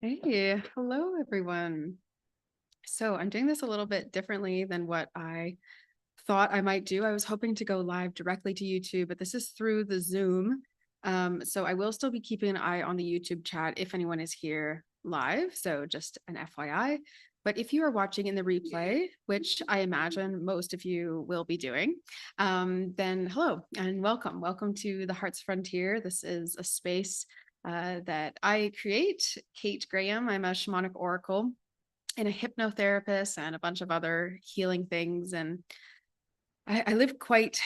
Hey, hello everyone. So I'm doing this a little bit differently than what I thought I might do. I was hoping to go live directly to YouTube, but this is through the Zoom. So I will still be keeping an eye on the YouTube chat if anyone is here live. So just an FYI. But if you are watching in the replay, which I imagine most of you will be doing, then hello and welcome. Welcome to the Heart's Frontier. This is a space that I create. Kate Graham, I'm a shamanic oracle and a hypnotherapist and a bunch of other healing things. And I live quite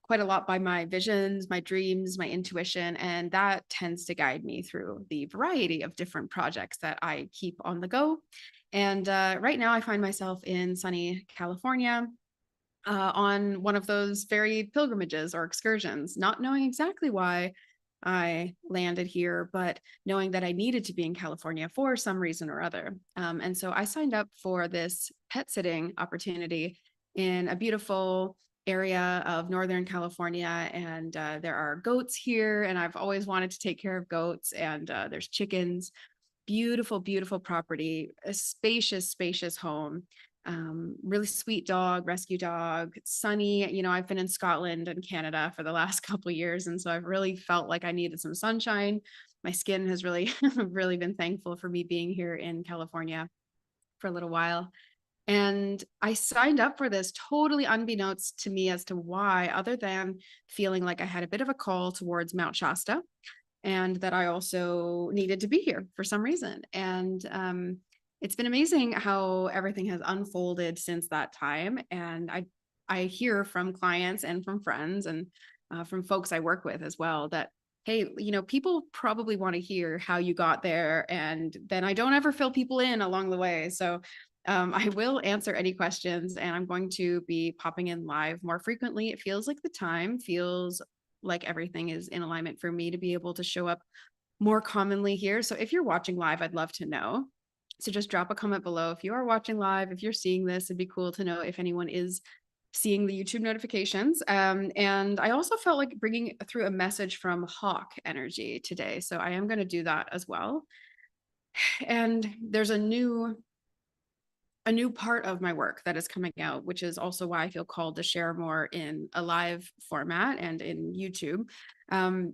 a lot by my visions, my dreams, my intuition, and that tends to guide me through the variety of different projects that I keep on the go. And right now, I find myself in sunny California on one of those very pilgrimages or excursions, not knowing exactly why I landed here, but knowing that I needed to be in California for some reason or other. And so I signed up for this pet sitting opportunity in a beautiful area of Northern California. And there are goats here, and I've always wanted to take care of goats, and there's chickens. Beautiful, beautiful property, a spacious, spacious home. Really sweet dog, rescue dog, sunny. I've been in Scotland and Canada for the last couple of years, and so I've really felt like I needed some sunshine. My skin has really, really been thankful for me being here in California for a little while. And I signed up for this totally unbeknownst to me as to why, other than feeling like I had a bit of a call towards Mount Shasta and that I also needed to be here for some reason. And it's been amazing how everything has unfolded since that time. And I hear from clients and from friends and from folks I work with as well that, hey, people probably want to hear how you got there. And then I don't ever fill people in along the way. So I will answer any questions, and I'm going to be popping in live more frequently. It feels like the time feels like everything is in alignment for me to be able to show up more commonly here. So if you're watching live, I'd love to know. So just drop a comment below if you are watching live, if you're seeing this. It'd be cool to know if anyone is seeing the YouTube notifications. And I also felt like bringing through a message from Hawk Energy today. So I am going to do that as well. And there's a new part of my work that is coming out, which is also why I feel called to share more in a live format and in YouTube,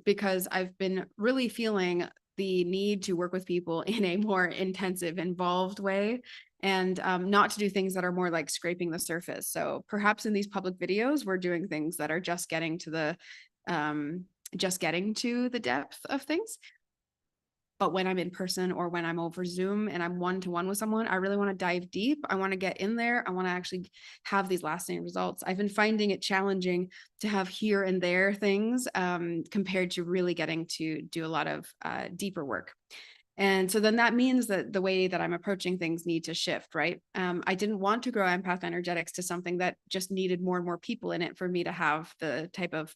because I've been really feeling the need to work with people in a more intensive, involved way, and not to do things that are more like scraping the surface. So perhaps in these public videos, we're doing things that are just getting to the depth of things. But when I'm in person or when I'm over Zoom and I'm one-to-one with someone, I really want to dive deep. I want to get in there. I want to actually have these lasting results. I've been finding it challenging to have here and there things compared to really getting to do a lot of deeper work. And so then that means that the way that I'm approaching things need to shift, right? I didn't want to grow Empath Energetics to something that just needed more and more people in it for me to have the type of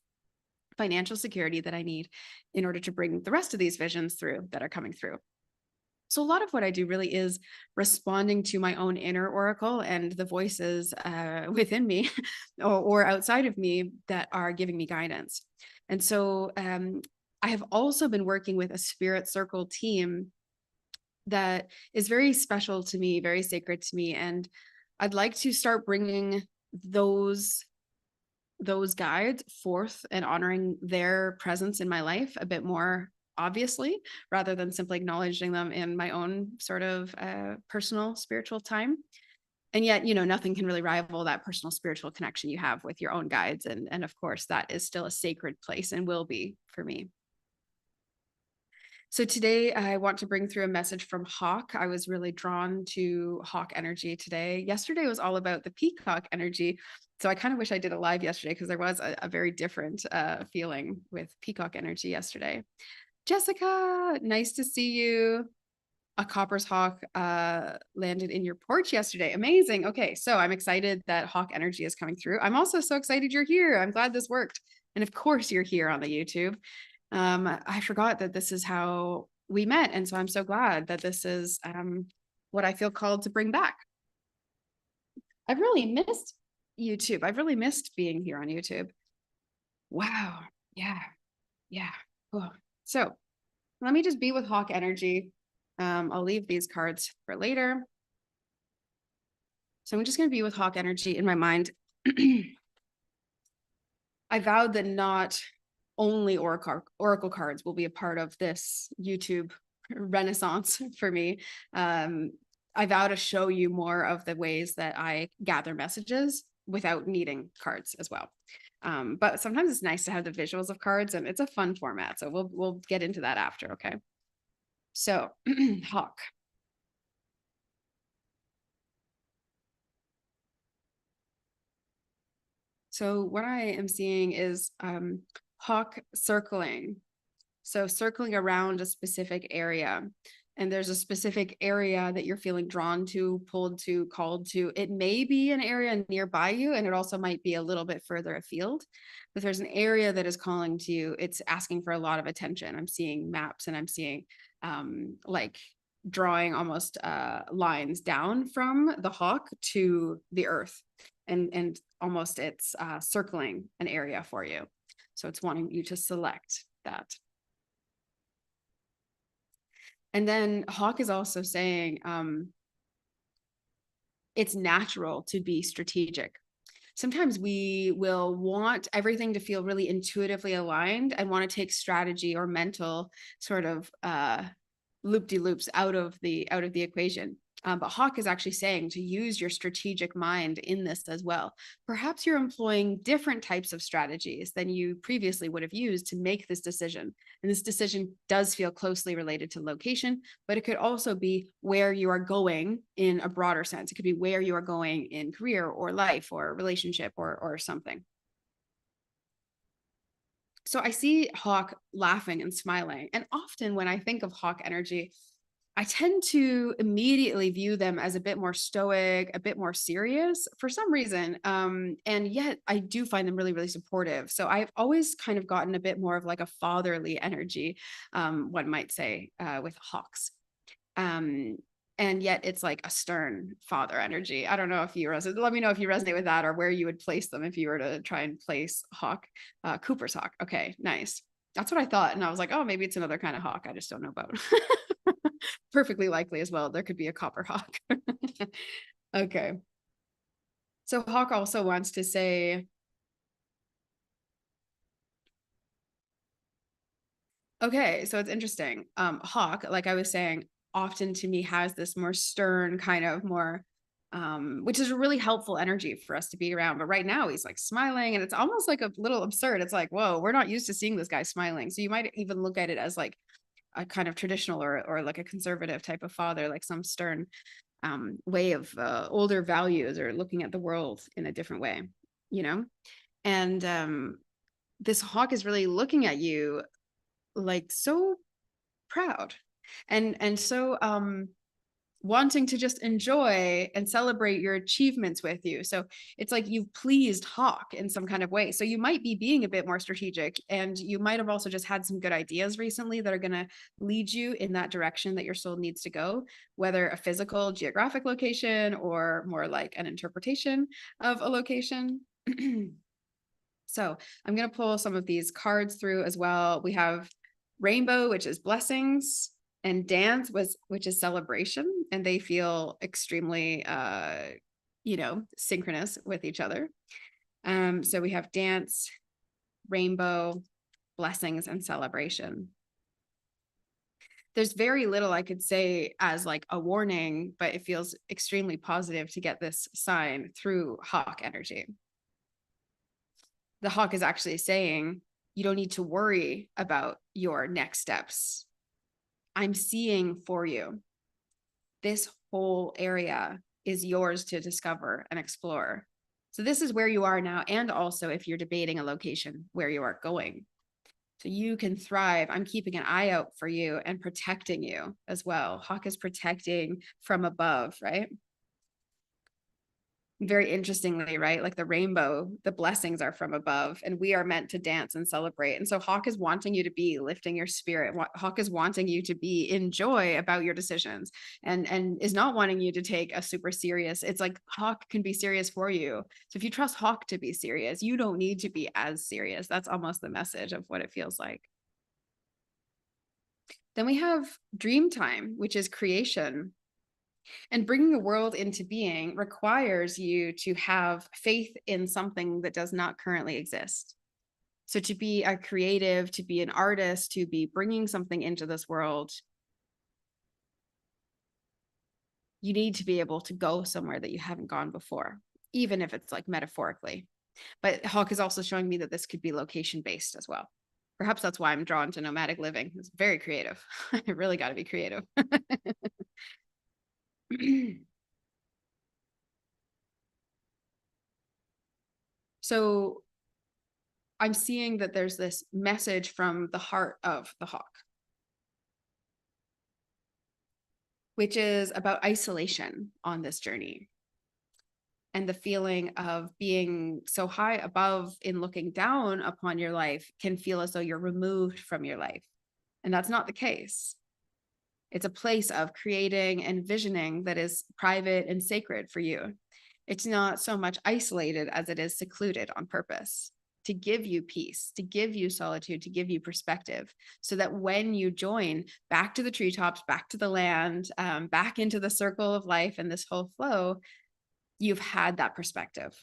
financial security that I need in order to bring the rest of these visions through that are coming through. So a lot of what I do really is responding to my own inner oracle and the voices within me or outside of me that are giving me guidance. And so I have also been working with a spirit circle team that is very special to me, very sacred to me. And I'd like to start bringing those guides forth and honoring their presence in my life a bit more obviously, rather than simply acknowledging them in my own sort of personal spiritual time. And yet, nothing can really rival that personal spiritual connection you have with your own guides. And of course, that is still a sacred place and will be for me. So today I want to bring through a message from Hawk. I was really drawn to Hawk energy today. Yesterday was all about the peacock energy. So I kind of wish I did a live yesterday because there was a very different feeling with peacock energy yesterday. Jessica, nice to see you. A Copper's Hawk landed in your porch yesterday. Amazing. Okay, so I'm excited that Hawk energy is coming through. I'm also so excited you're here. I'm glad this worked. And of course, you're here on the YouTube. I forgot that this is how we met. And so I'm so glad that this is what I feel called to bring back. I've really missed YouTube. I've really missed being here on YouTube. Wow. Yeah. Yeah. Cool. So let me just be with Hawk energy I'll leave these cards for later. So I'm just going to be with Hawk energy in my mind. I vowed that not only oracle cards will be a part of this YouTube renaissance for me. I vow to show you more of the ways that I gather messages without needing cards as well. But sometimes it's nice to have the visuals of cards, and it's a fun format. So we'll get into that after, okay? So Hawk. So what I am seeing is Hawk circling. So circling around a specific area. And there's a specific area that you're feeling drawn to, pulled to, called to. It may be an area nearby you, and it also might be a little bit further afield. But there's an area that is calling to you. It's asking for a lot of attention. I'm seeing maps, and I'm seeing like drawing almost lines down from the hawk to the earth. And almost it's circling an area for you. So it's wanting you to select that. And then Hawk is also saying it's natural to be strategic. Sometimes we will want everything to feel really intuitively aligned and want to take strategy or mental sort of loop-de-loops out of the equation. But Hawk is actually saying to use your strategic mind in this as well. Perhaps you're employing different types of strategies than you previously would have used to make this decision. And this decision does feel closely related to location, but it could also be where you are going in a broader sense. It could be where you are going in career or life or relationship or something. So I see Hawk laughing and smiling. And often when I think of Hawk energy, I tend to immediately view them as a bit more stoic, a bit more serious for some reason. And yet I do find them really, really supportive. So I've always kind of gotten a bit more of like a fatherly energy, one might say, with hawks. And yet it's like a stern father energy. I don't know if you resonate. Let me know if you resonate with that or where you would place them if you were to try and place hawk, Cooper's hawk. Okay, nice. That's what I thought. And I was like, oh, maybe it's another kind of hawk I just don't know about. Perfectly likely as well. There could be a copper hawk. Okay. So Hawk also wants to say, okay, so it's interesting. Hawk, like I was saying, often to me has this more stern kind of more, which is a really helpful energy for us to be around. But right now he's like smiling and it's almost like a little absurd. It's like, whoa, we're not used to seeing this guy smiling. So you might even look at it as like a kind of traditional or like a conservative type of father, like some stern way of older values or looking at the world in a different way, you know? And this hawk is really looking at you like so proud and so wanting to just enjoy and celebrate your achievements with you. So it's like you've pleased Hawk in some kind of way. So you might be being a bit more strategic, and you might have also just had some good ideas recently that are going to lead you in that direction that your soul needs to go, whether a physical geographic location or more like an interpretation of a location. So I'm going to pull some of these cards through as well. We have Rainbow, which is blessings, and Dance, which is celebration, and they feel extremely synchronous with each other. So we have Dance, Rainbow, blessings, and celebration. There's very little I could say as like a warning, but it feels extremely positive to get this sign through Hawk energy. The hawk is actually saying, you don't need to worry about your next steps. I'm seeing for you. This whole area is yours to discover and explore. So this is where you are now. And also if you're debating a location where you are going. So you can thrive. I'm keeping an eye out for you and protecting you as well. Hawk is protecting from above, right? Very interestingly, right? Like the rainbow, the blessings are from above, and we are meant to dance and celebrate. And so Hawk is wanting you to be lifting your spirit. Hawk is wanting you to be in joy about your decisions, and is not wanting you to take a super serious. It's like Hawk can be serious for you. So if you trust Hawk to be serious, you don't need to be as serious. That's almost the message of what it feels like. Then we have dream time, which is creation. And bringing a world into being requires you to have faith in something that does not currently exist. So to be a creative, to be an artist, to be bringing something into this world, you need to be able to go somewhere that you haven't gone before, even if it's like metaphorically. But Hawk is also showing me that this could be location based as well. Perhaps that's why I'm drawn to nomadic living. It's very creative. I really got to be creative. So I'm seeing that there's this message from the heart of the hawk, which is about isolation on this journey and the feeling of being so high above in looking down upon your life can feel as though you're removed from your life. And that's not the case. It's a place of creating and visioning that is private and sacred for you. It's not so much isolated as it is secluded on purpose to give you peace, to give you solitude, to give you perspective, so that when you join back to the treetops, back to the land, back into the circle of life and this whole flow, you've had that perspective.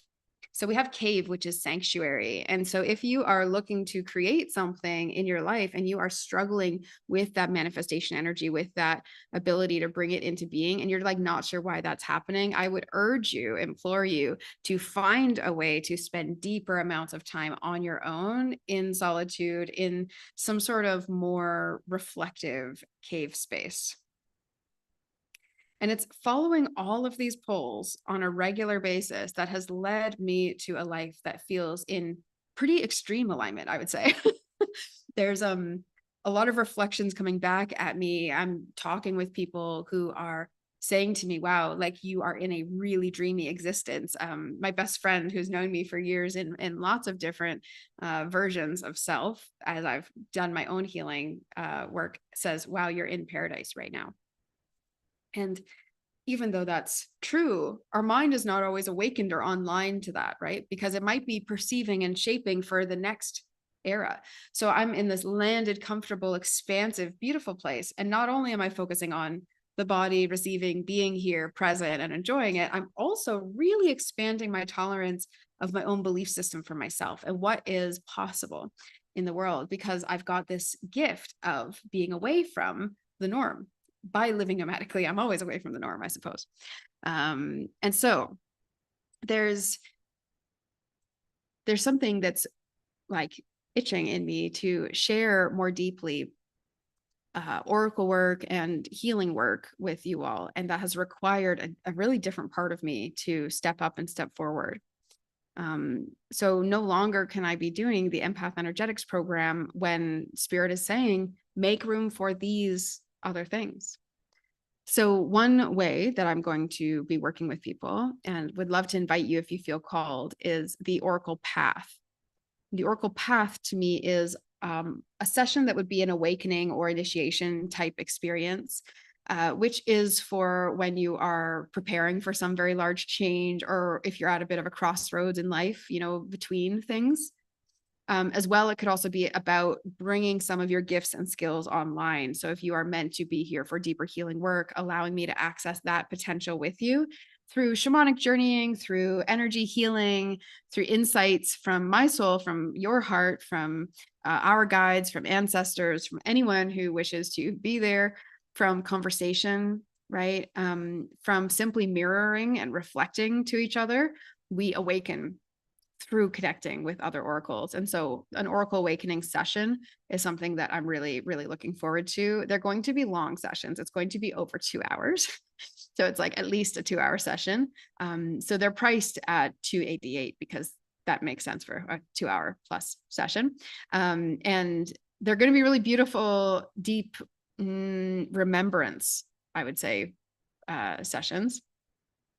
So we have cave, which is sanctuary. And so if you are looking to create something in your life and you are struggling with that manifestation energy, with that ability to bring it into being, and you're like not sure why that's happening, I would urge you, implore you to find a way to spend deeper amounts of time on your own in solitude, in some sort of more reflective cave space. And it's following all of these polls on a regular basis that has led me to a life that feels in pretty extreme alignment, I would say. There's a lot of reflections coming back at me. I'm talking with people who are saying to me, wow, like you are in a really dreamy existence. My best friend who's known me for years in lots of different versions of self, as I've done my own healing work, says, wow, you're in paradise right now. And even though that's true, our mind is not always awakened or online to that, right? Because it might be perceiving and shaping for the next era. So I'm in this landed, comfortable, expansive, beautiful place. And not only am I focusing on the body, receiving, being here, present, and enjoying it, I'm also really expanding my tolerance of my own belief system for myself and what is possible in the world, because I've got this gift of being away from the norm. By living nomadically, I'm always away from the norm, I suppose. And so there's something that's like itching in me to share more deeply oracle work and healing work with you all. And that has required a really different part of me to step up and step forward. So no longer can I be doing the empath energetics program when spirit is saying, make room for these other things. So one way that I'm going to be working with people, and would love to invite you if you feel called, is the Oracle Path. The Oracle Path to me is a session that would be an awakening or initiation type experience, which is for when you are preparing for some very large change, or if you're at a bit of a crossroads in life, you know, between things. As well, it could also be about bringing some of your gifts and skills online. So if you are meant to be here for deeper healing work, allowing me to access that potential with you through shamanic journeying, through energy healing, through insights from my soul, from your heart, from our guides, from ancestors, from anyone who wishes to be there, from conversation, right? From simply mirroring and reflecting to each other, we awaken through connecting with other oracles. And so an oracle awakening session is something that I'm really, really looking forward to. They're going to be long sessions. It's going to be over 2 hours. So it's like at least a 2-hour session. So they're priced at $288 because that makes sense for a 2-hour plus session. And they're going to be really beautiful, deep remembrance, I would say, sessions.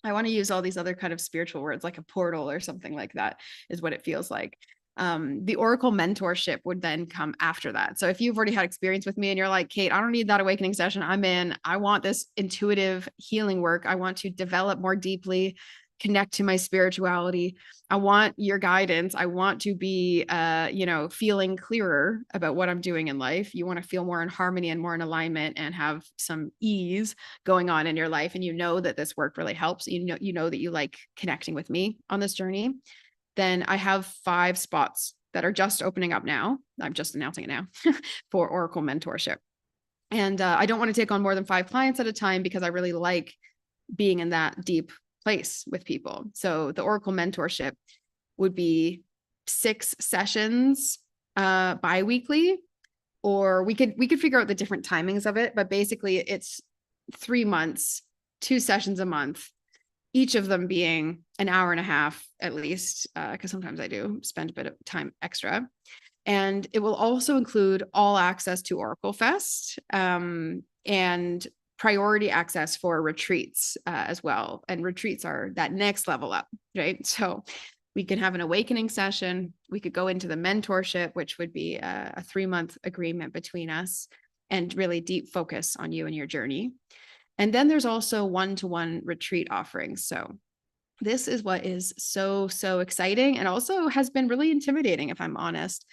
I want to use all these other kind of spiritual words, like a portal or something like that is what it feels like. The Oracle mentorship would then come after that. So if you've already had experience with me and you're like, Kate, I don't need that awakening session, I'm in, I want this intuitive healing work, I want to develop more deeply connect to my spirituality. I want your guidance. I want to be, feeling clearer about what I'm doing in life. You want to feel more in harmony and more in alignment and have some ease going on in your life. And you know that this work really helps. You know that you like connecting with me on this journey. Then I have 5 spots that are just opening up now. I'm just announcing it now for Oracle mentorship. And I don't want to take on more than 5 clients at a time because I really like being in that deep place with people. So the Oracle mentorship would be 6 sessions bi-weekly, or we could figure out the different timings of it, but basically it's 3 months, 2 sessions a month, each of them being an hour and a half at least, because sometimes I do spend a bit of time extra. And it will also include all access to Oracle Fest, and priority access for retreats as well. And retreats are that next level up, right? So we can have an awakening session. We could go into the mentorship, which would be a 3-month agreement between us and really deep focus on you and your journey. And then there's also one-to-one retreat offerings. So this is what is so, so exciting and also has been really intimidating, if I'm honest,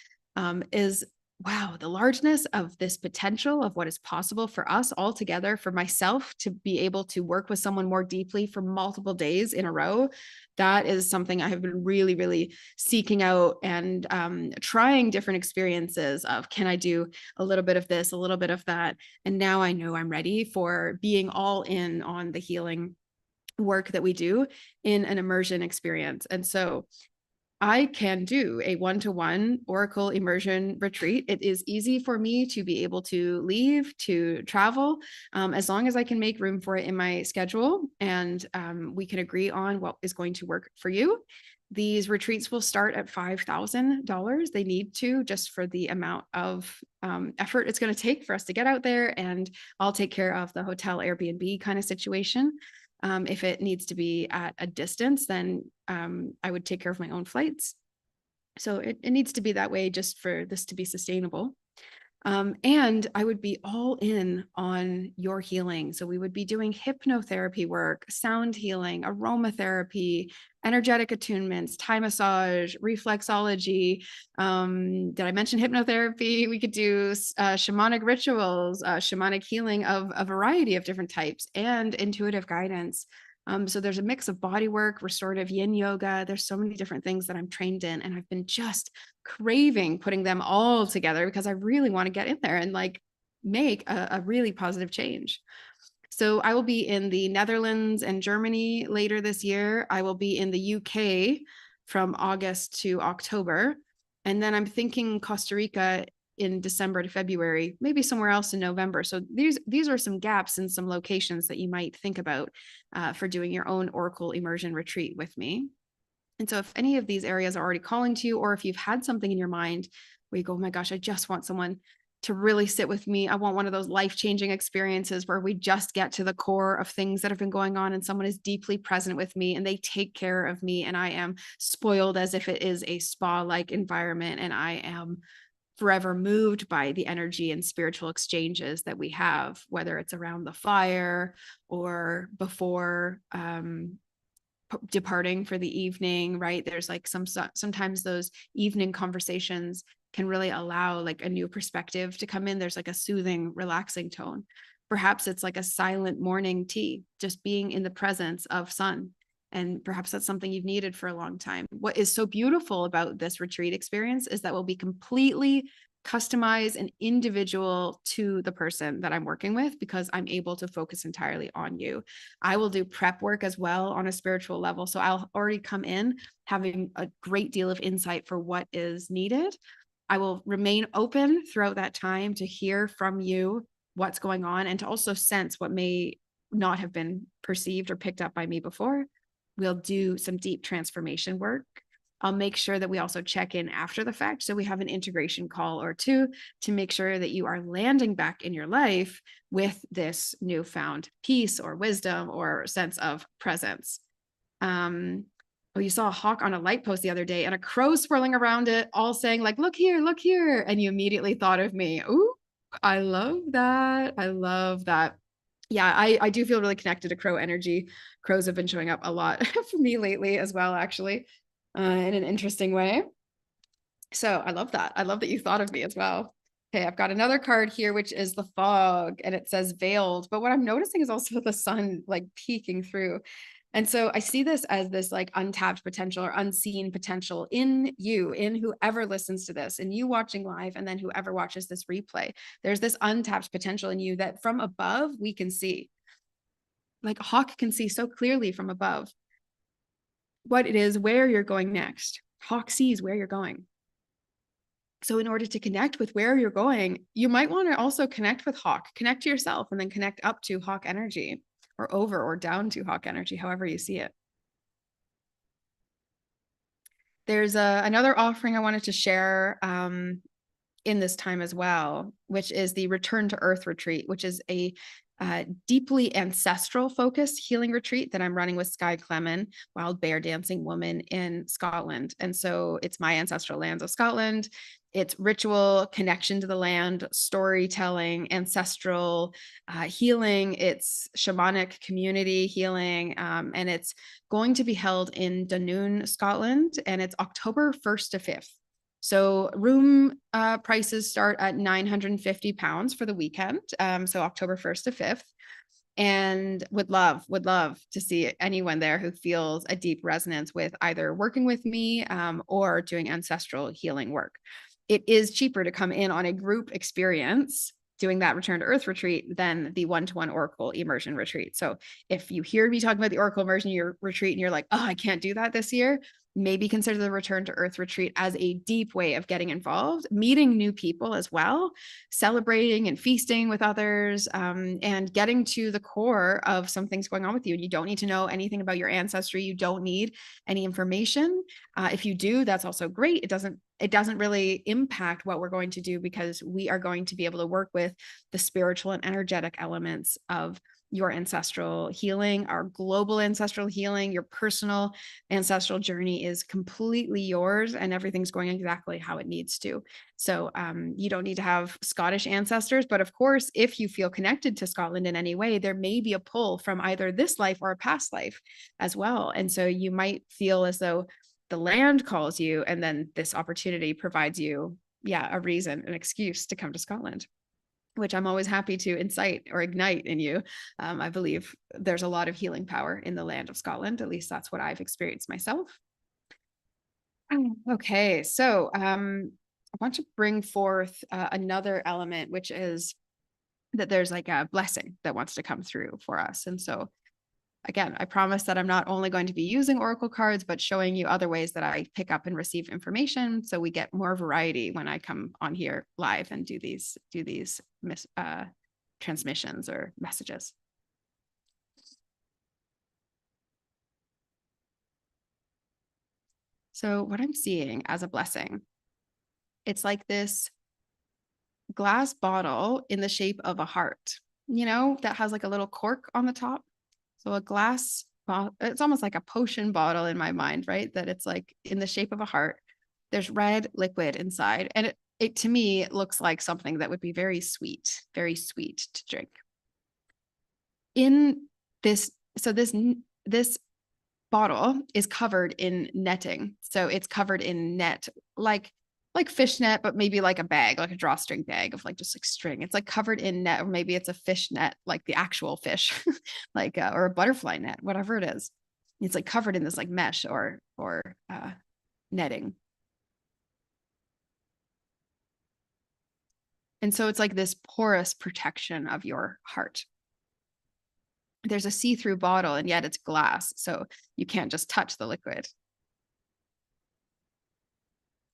is wow, the largeness of this potential of what is possible for us all together, for myself to be able to work with someone more deeply for multiple days in a row. That is something I have been really, really seeking out and trying different experiences of, can I do a little bit of this, a little bit of that? And now I know I'm ready for being all in on the healing work that we do in an immersion experience. And so I can do a one-to-one Oracle immersion retreat. It is easy for me to be able to leave, to travel, as long as I can make room for it in my schedule, and we can agree on what is going to work for you. These retreats will start at $5,000. They need to, just for the amount of effort it's going to take for us to get out there, and I'll take care of the hotel Airbnb kind of situation. If it needs to be at a distance, then I would take care of my own flights. So it needs to be that way just for this to be sustainable. And I would be all in on your healing. So we would be doing hypnotherapy work, sound healing, aromatherapy, energetic attunements, Thai massage, reflexology. Did I mention hypnotherapy? We could do shamanic rituals, shamanic healing of a variety of different types, and intuitive guidance. So there's a mix of body work, restorative yin yoga. There's so many different things that I'm trained in, and I've been just craving putting them all together because I really want to get in there and like make a really positive change. So I will be in the Netherlands and Germany later this year. I will be in the UK from August to October. And then I'm thinking Costa Rica in December to February, maybe somewhere else in November. So these are some gaps in some locations that you might think about for doing your own Oracle immersion retreat with me. And so if any of these areas are already calling to you, or if you've had something in your mind where you go, oh my gosh, I just want someone to really sit with me. I want one of those life-changing experiences where we just get to the core of things that have been going on and someone is deeply present with me and they take care of me and I am spoiled as if it is a spa-like environment and I am forever moved by the energy and spiritual exchanges that we have, whether it's around the fire or before departing for the evening, right? There's like sometimes those evening conversations can really allow like a new perspective to come in. There's like a soothing, relaxing tone. Perhaps it's like a silent morning tea, just being in the presence of sun. And perhaps that's something you've needed for a long time. What is so beautiful about this retreat experience is that we'll be completely customized and individual to the person that I'm working with because I'm able to focus entirely on you. I will do prep work as well on a spiritual level. So I'll already come in having a great deal of insight for what is needed. I will remain open throughout that time to hear from you what's going on and to also sense what may not have been perceived or picked up by me before. We'll do some deep transformation work. I'll make sure that we also check in after the fact. So we have an integration call or two to make sure that you are landing back in your life with this newfound peace or wisdom or sense of presence. Oh, you saw a hawk on a light post the other day and a crow swirling around it, all saying like, look here. And you immediately thought of me. Ooh, I love that. I love that. yeah, I do feel really connected to crow energy. Crows have been showing up a lot for me lately as well, actually, in an interesting way. So I love that. I love that you thought of me as well. Okay, I've got another card here, which is the fog, and it says veiled. But what I'm noticing is also the sun like peeking through. And so I see this as this like untapped potential or unseen potential in you, in whoever listens to this, and you watching live, and then whoever watches this replay. There's this untapped potential in you that from above we can see. Like Hawk can see so clearly from above what it is, where you're going next. Hawk sees where you're going. So in order to connect with where you're going, you might want to also connect with Hawk, connect to yourself, and then connect up to Hawk energy or over or down to Hawk energy, however you see it. There's another offering I wanted to share in this time as well, which is the Return to Earth retreat, which is a deeply ancestral focused healing retreat that I'm running with Skye Clement, wild bear dancing woman in Scotland. And so it's my ancestral lands of Scotland. It's ritual, connection to the land, storytelling, ancestral healing. It's shamanic community healing. And it's going to be held in Dunoon, Scotland. And it's October 1st to 5th. So room prices start at £950 for the weekend. So October 1st to 5th. And would love to see anyone there who feels a deep resonance with either working with me or doing ancestral healing work. It is cheaper to come in on a group experience doing that Return to Earth retreat than the one-to-one Oracle immersion retreat. So if you hear me talking about the Oracle immersion your retreat and you're like, oh, I can't do that this year, maybe consider the Return to Earth retreat as a deep way of getting involved, meeting new people as well, celebrating and feasting with others, and getting to the core of some things going on with you. And you don't need to know anything about your ancestry. You don't need any information. If you do, that's also great. It doesn't really impact what we're going to do because we are going to be able to work with the spiritual and energetic elements of your ancestral healing, our global ancestral healing. Your personal ancestral journey is completely yours and everything's going exactly how it needs to. So you don't need to have Scottish ancestors, but of course, if you feel connected to Scotland in any way, there may be a pull from either this life or a past life as well. And so you might feel as though the land calls you, and then this opportunity provides you, a reason, an excuse to come to Scotland, which I'm always happy to incite or ignite in you. I believe there's a lot of healing power in the land of Scotland. At least that's what I've experienced myself. Okay, so I want to bring forth another element, which is that there's like a blessing that wants to come through for us. And so again, I promise that I'm not only going to be using Oracle cards, but showing you other ways that I pick up and receive information. So we get more variety when I come on here live and do these transmissions or messages. So what I'm seeing as a blessing, it's like this glass bottle in the shape of a heart, that has like a little cork on the top. So a glass, it's almost like a potion bottle in my mind, right? That it's like in the shape of a heart. There's red liquid inside. And it to me, it looks like something that would be very sweet to drink. In this, so this bottle is covered in netting. So it's covered in net, like fishnet, but maybe like a bag, like a drawstring bag of like just like string. It's like covered in net, or maybe it's a fish net, like the actual fish, like or a butterfly net, whatever it is. It's like covered in this like mesh or netting. And so it's like this porous protection of your heart. There's a see-through bottle, and yet it's glass, so you can't just touch the liquid.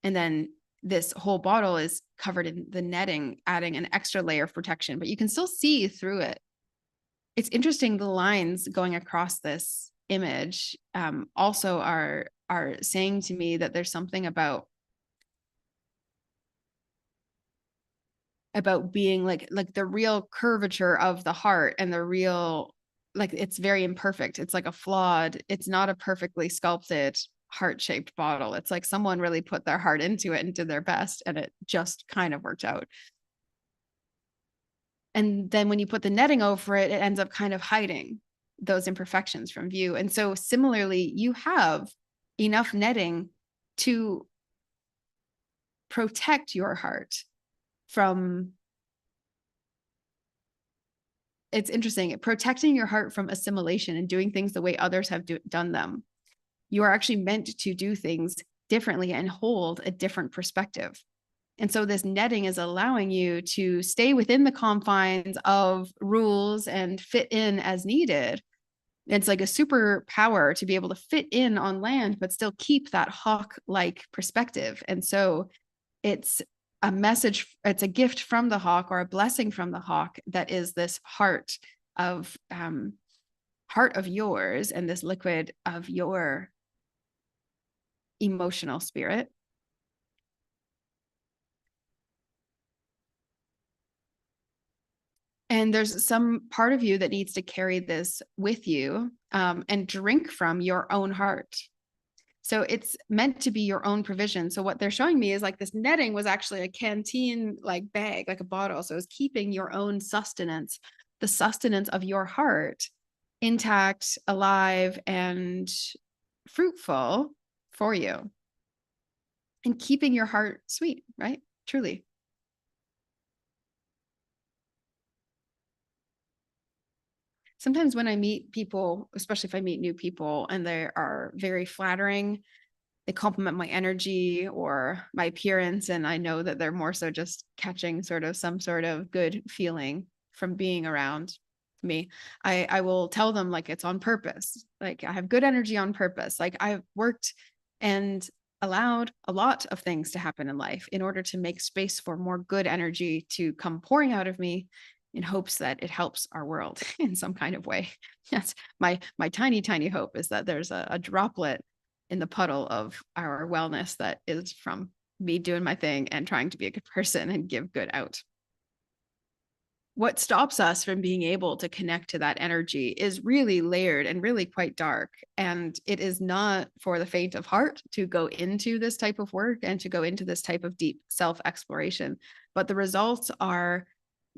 And then this whole bottle is covered in the netting, adding an extra layer of protection, but you can still see through it. It's interesting, the lines going across this image also are saying to me that there's something about being like the real curvature of the heart, and the real, like, it's very imperfect. It's like a flawed, it's not a perfectly sculpted heart-shaped bottle. It's like someone really put their heart into it and did their best, and it just kind of worked out. And then when you put the netting over it, it ends up kind of hiding those imperfections from view. And so similarly, you have enough netting to protect your heart from, it's interesting, protecting your heart from assimilation and doing things the way others have done them. You are actually meant to do things differently and hold a different perspective. And so this netting is allowing you to stay within the confines of rules and fit in as needed. It's like a superpower to be able to fit in on land, but still keep that hawk-like perspective. And so it's a message, it's a gift from the hawk or a blessing from the hawk that is this heart of yours and this liquid of your emotional spirit. And there's some part of you that needs to carry this with you and drink from your own heart. So it's meant to be your own provision. So what they're showing me is like this netting was actually a canteen like bag, like a bottle. So it's keeping your own sustenance, the sustenance of your heart intact, alive, and fruitful for you. And keeping your heart sweet, right? Truly. Sometimes when I meet people, especially if I meet new people and they are very flattering, they compliment my energy or my appearance, and I know that they're more so just catching sort of some sort of good feeling from being around me. I will tell them like it's on purpose. Like I have good energy on purpose. Like I've worked and allowed a lot of things to happen in life in order to make space for more good energy to come pouring out of me in hopes that it helps our world in some kind of way. That's my tiny hope, is that there's a droplet in the puddle of our wellness that is from me doing my thing and trying to be a good person and give good out. What stops us from being able to connect to that energy is really layered and really quite dark. And it is not for the faint of heart to go into this type of work and to go into this type of deep self-exploration. But the results are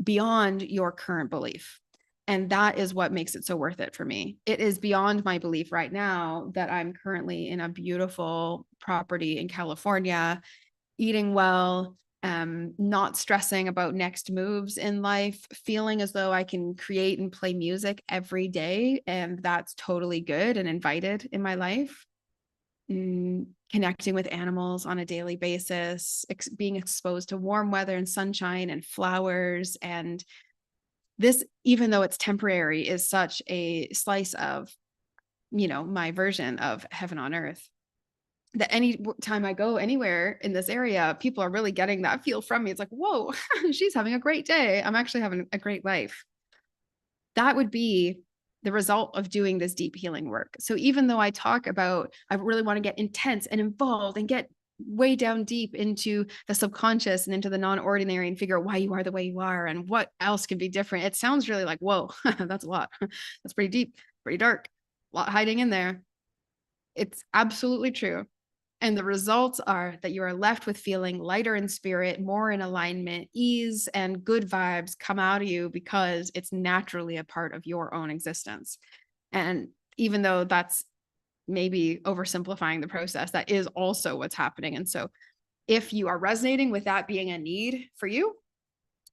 beyond your current belief. And that is what makes it so worth it for me. It is beyond my belief right now that I'm currently in a beautiful property in California, eating well, not stressing about next moves in life, feeling as though I can create and play music every day. And that's totally good and invited in my life. Connecting with animals on a daily basis, being exposed to warm weather and sunshine and flowers. And this, even though it's temporary, is such a slice of, my version of heaven on earth, that any time I go anywhere in this area, people are really getting that feel from me. It's like, whoa, she's having a great day. I'm actually having a great life. That would be the result of doing this deep healing work. So even though I talk about, I really want to get intense and involved and get way down deep into the subconscious and into the non-ordinary and figure out why you are the way you are and what else can be different. It sounds really like, whoa, that's a lot. That's pretty deep, pretty dark, a lot hiding in there. It's absolutely true. And the results are that you are left with feeling lighter in spirit, more in alignment, ease, and good vibes come out of you because it's naturally a part of your own existence. And even though that's maybe oversimplifying the process, that is also what's happening. And so if you are resonating with that being a need for you,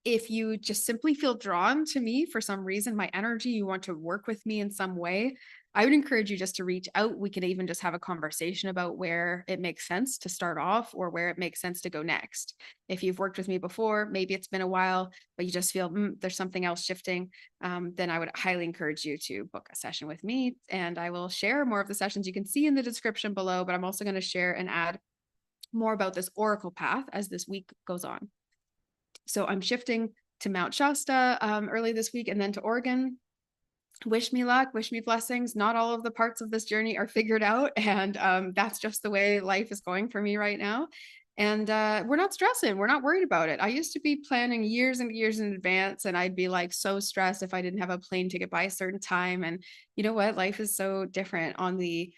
if you just simply feel drawn to me for some reason, my energy, you want to work with me in some way, I would encourage you just to reach out. We could even just have a conversation about where it makes sense to start off or where it makes sense to go next. If you've worked with me before, maybe it's been a while, but you just feel there's something else shifting, then I would highly encourage you to book a session with me. And I will share more of the sessions you can see in the description below, but I'm also going to share and add more about this oracle path as this week goes on. So I'm shifting to Mount Shasta early this week and then to Oregon. Wish me luck, wish me blessings. Not all of the parts of this journey are figured out. And that's just the way life is going for me right now. And we're not stressing. We're not worried about it. I used to be planning years and years in advance, and I'd be like so stressed if I didn't have a plane ticket by a certain time. And you know what? Life is so different on the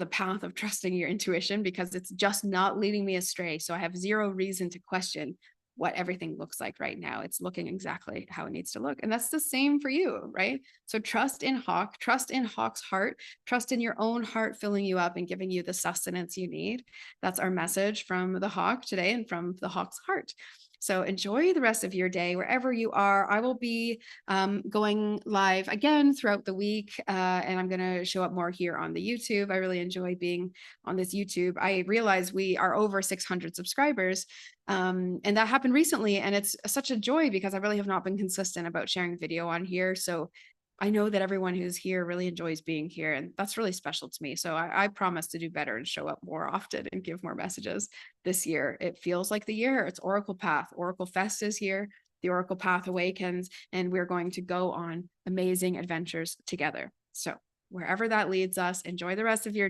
path of trusting your intuition because it's just not leading me astray. So I have zero reason to question what everything looks like right now. It's looking exactly how it needs to look. And that's the same for you, right? So trust in Hawk, trust in Hawk's heart, trust in your own heart filling you up and giving you the sustenance you need. That's our message from the Hawk today and from the Hawk's heart. So enjoy the rest of your day wherever you are. I will be going live again throughout the week, and I'm going to show up more here on the YouTube. I really enjoy being on this YouTube. I realize we are over 600 subscribers, and that happened recently, and it's such a joy because I really have not been consistent about sharing video on here. So I know that everyone who's here really enjoys being here, and that's really special to me. So I promise to do better and show up more often and give more messages this year. It feels like the year. It's Oracle Path. Oracle Fest is here. The Oracle Path awakens, and we're going to go on amazing adventures together. So wherever that leads us, enjoy the rest of your